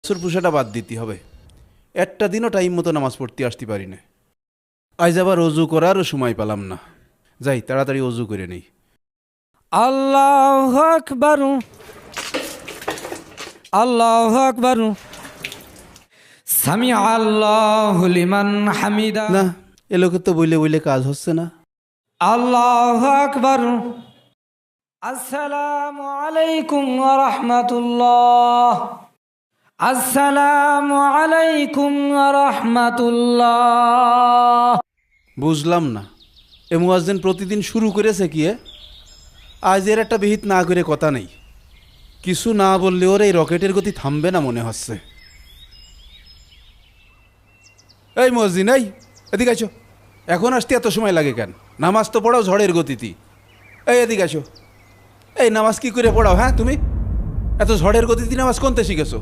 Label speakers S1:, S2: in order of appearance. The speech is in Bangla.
S1: বছর পুষাটা বাদ দিতে হবে। একটা দিনও টাইম মতো নামাজ পড়তে আসতে পারি না। আজ আবার অজু করারও সময় পেলাম না। যাই তাড়াতাড়ি অজু করে নেই।
S2: আল্লাহু আকবার, আল্লাহু আকবার, সামি আল্লাহু লিমান হামিদা।
S1: না, এ লোকের তো বইলে বইলে কাজ হচ্ছে না।
S2: আল্লাহু আকবার। আসসালামু আলাইকুম ওয়া রাহমাতুল্লাহ। আসসালামু আলাইকুম ওয়া রাহমাতুল্লাহ।
S1: বুঝলাম না, এ মুয়াজ্জিন প্রতিদিন শুরু করেছে কি? আজ এর একটা বিহিত না করে কথা নেই। কিছু না বললে ওর এই রকেটের গতি থামবে না মনে হচ্ছে। এই মুয়াজ্জিন, এই এদিকে আছো। এখন আসতে এত সময় লাগে কেন? নামাজ তো পড়াও ঝড়ের গতিতে। এই এদিকে আছো। এই নামাজ কি করে পড়াও? হ্যাঁ, তুমি এত ঝড়ের গতিতে নামাজ কোনতে শিখেছো?